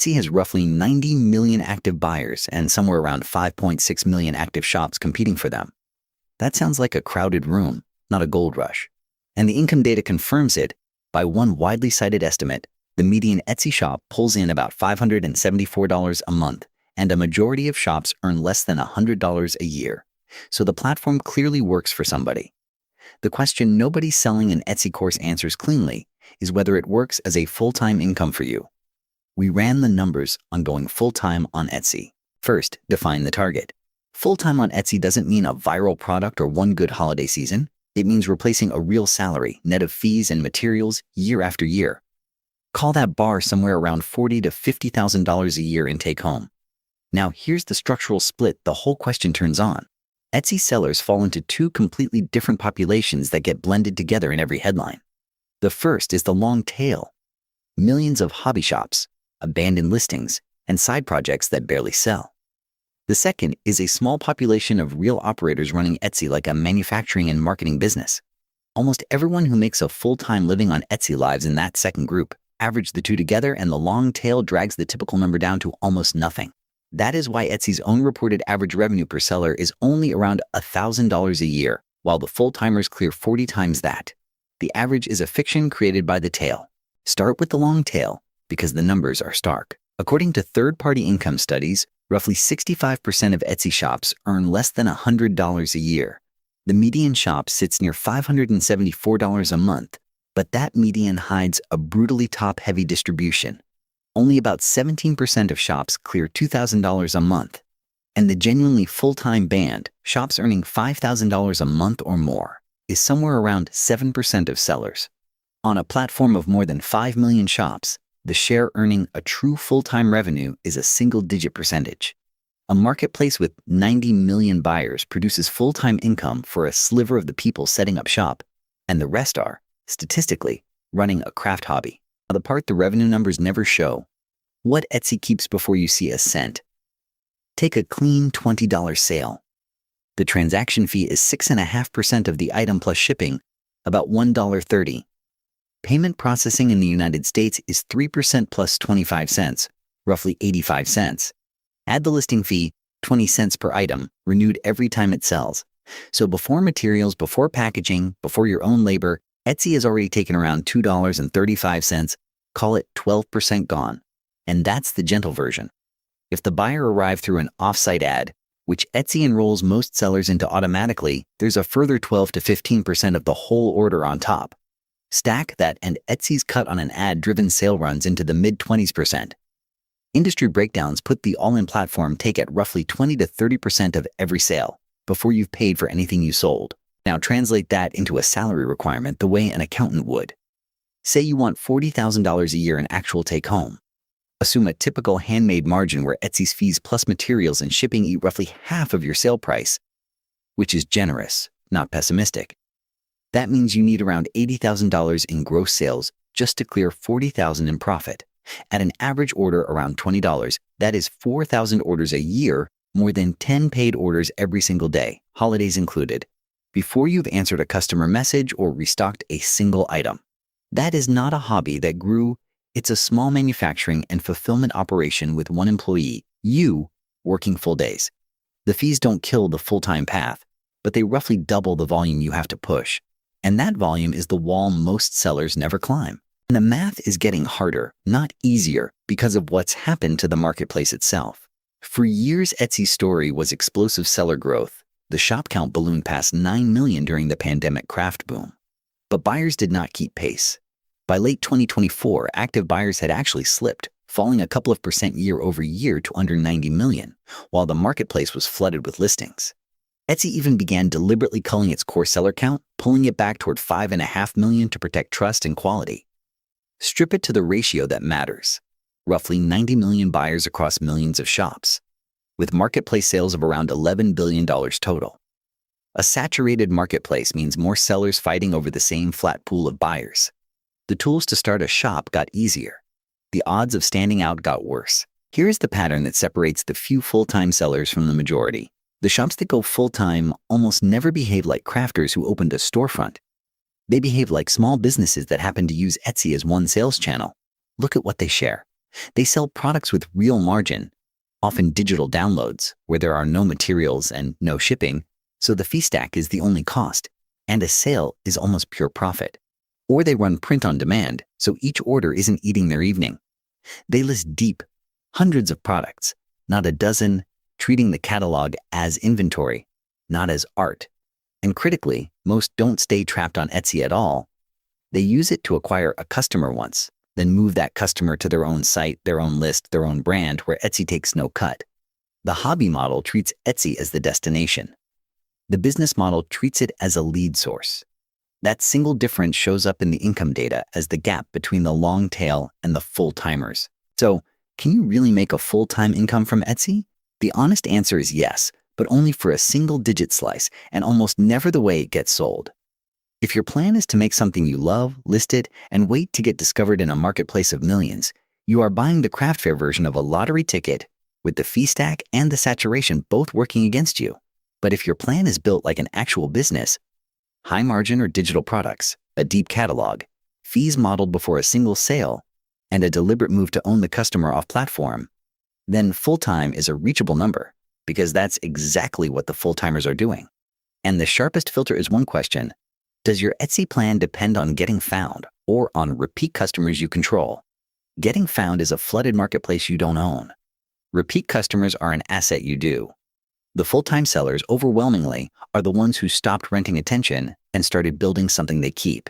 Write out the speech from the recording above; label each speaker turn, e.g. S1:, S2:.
S1: Etsy has roughly 90 million active buyers and somewhere around 5.6 million active shops competing for them. That sounds like a crowded room, not a gold rush. And the income data confirms it. By one widely cited estimate, the median Etsy shop pulls in about $574 a month, and a majority of shops earn less than $100 a year. So the platform clearly works for somebody. The question nobody selling an Etsy course answers cleanly is whether it works as a full-time income for you. We ran the numbers on going full-time on Etsy. First, define the target. Full-time on Etsy doesn't mean a viral product or one good holiday season. It means replacing a real salary, net of fees and materials, year after year. Call that bar somewhere around $40,000 to $50,000 a year in take-home. Now here's the structural split the whole question turns on. Etsy sellers fall into two completely different populations that get blended together in every headline. The first is the long tail. Millions of hobby shops, abandoned listings, and side projects that barely sell. The second is a small population of real operators running Etsy like a manufacturing and marketing business. Almost everyone who makes a full-time living on Etsy lives in that second group. Average the two together and the long tail drags the typical number down to almost nothing. That is why Etsy's own reported average revenue per seller is only around $1,000 a year, while the full-timers clear 40 times that. The average is a fiction created by the tail. Start with the long tail, because the numbers are stark. According to third-party income studies, roughly 65% of Etsy shops earn less than $100 a year. The median shop sits near $574 a month, but that median hides a brutally top-heavy distribution. Only about 17% of shops clear $2,000 a month. And the genuinely full-time band, shops earning $5,000 a month or more, is somewhere around 7% of sellers. On a platform of more than 5 million shops, the share earning a true full-time revenue is a single-digit percentage. A marketplace with 90 million buyers produces full-time income for a sliver of the people setting up shop, and the rest are, statistically, running a craft hobby. Now, the part the revenue numbers never show: what Etsy keeps before you see a cent. Take a clean $20 sale. The transaction fee is 6.5% of the item plus shipping, about $1.30. Payment processing in the United States is 3% plus 25 cents, roughly 85 cents. Add the listing fee, 20 cents per item, renewed every time it sells. So before materials, before packaging, before your own labor, Etsy has already taken around $2.35, call it 12% gone. And that's the gentle version. If the buyer arrived through an off-site ad, which Etsy enrolls most sellers into automatically, there's a further 12 to 15% of the whole order on top. Stack that and Etsy's cut on an ad-driven sale runs into the mid-20%. Industry breakdowns put the all-in platform take at roughly 20 to 30% of every sale before you've paid for anything you sold. Now translate that into a salary requirement the way an accountant would. Say you want $40,000 a year in actual take-home. Assume a typical handmade margin where Etsy's fees plus materials and shipping eat roughly half of your sale price, which is generous, not pessimistic. That means you need around $80,000 in gross sales just to clear $40,000 in profit. At an average order around $20, that is 4,000 orders a year, more than 10 paid orders every single day, holidays included, before you've answered a customer message or restocked a single item. That is not a hobby that grew. It's a small manufacturing and fulfillment operation with one employee, you, working full days. The fees don't kill the full-time path, but they roughly double the volume you have to push. And that volume is the wall most sellers never climb. And the math is getting harder, not easier, because of what's happened to the marketplace itself. For years, Etsy's story was explosive seller growth. The shop count ballooned past 9 million during the pandemic craft boom. But buyers did not keep pace. By late 2024, active buyers had actually slipped, falling a couple of percent year over year to under 90 million, while the marketplace was flooded with listings. Etsy even began deliberately culling its core seller count, pulling it back toward 5.5 million to protect trust and quality. Strip it to the ratio that matters. Roughly 90 million buyers across millions of shops, with marketplace sales of around $11 billion total. A saturated marketplace means more sellers fighting over the same flat pool of buyers. The tools to start a shop got easier. The odds of standing out got worse. Here is the pattern that separates the few full-time sellers from the majority. The shops that go full-time almost never behave like crafters who opened a storefront. They behave like small businesses that happen to use Etsy as one sales channel. Look at what they share. They sell products with real margin, often digital downloads, where there are no materials and no shipping, so the fee stack is the only cost, and a sale is almost pure profit. Or they run print on demand, so each order isn't eating their evening. They list deep, hundreds of products, not a dozen, treating the catalog as inventory, not as art. And critically, most don't stay trapped on Etsy at all. They use it to acquire a customer once, then move that customer to their own site, their own list, their own brand, where Etsy takes no cut. The hobby model treats Etsy as the destination. The business model treats it as a lead source. That single difference shows up in the income data as the gap between the long tail and the full-timers. So, can you really make a full-time income from Etsy? The honest answer is yes, but only for a single-digit slice and almost never the way it gets sold. If your plan is to make something you love, list it, and wait to get discovered in a marketplace of millions, you are buying the craft fair version of a lottery ticket with the fee stack and the saturation both working against you. But if your plan is built like an actual business, high margin or digital products, a deep catalog, fees modeled before a single sale, and a deliberate move to own the customer off platform, then full-time is a reachable number, because that's exactly what the full-timers are doing. And the sharpest filter is one question: does your Etsy plan depend on getting found or on repeat customers you control? Getting found is a flooded marketplace you don't own. Repeat customers are an asset you do. The full-time sellers, overwhelmingly, are the ones who stopped renting attention and started building something they keep.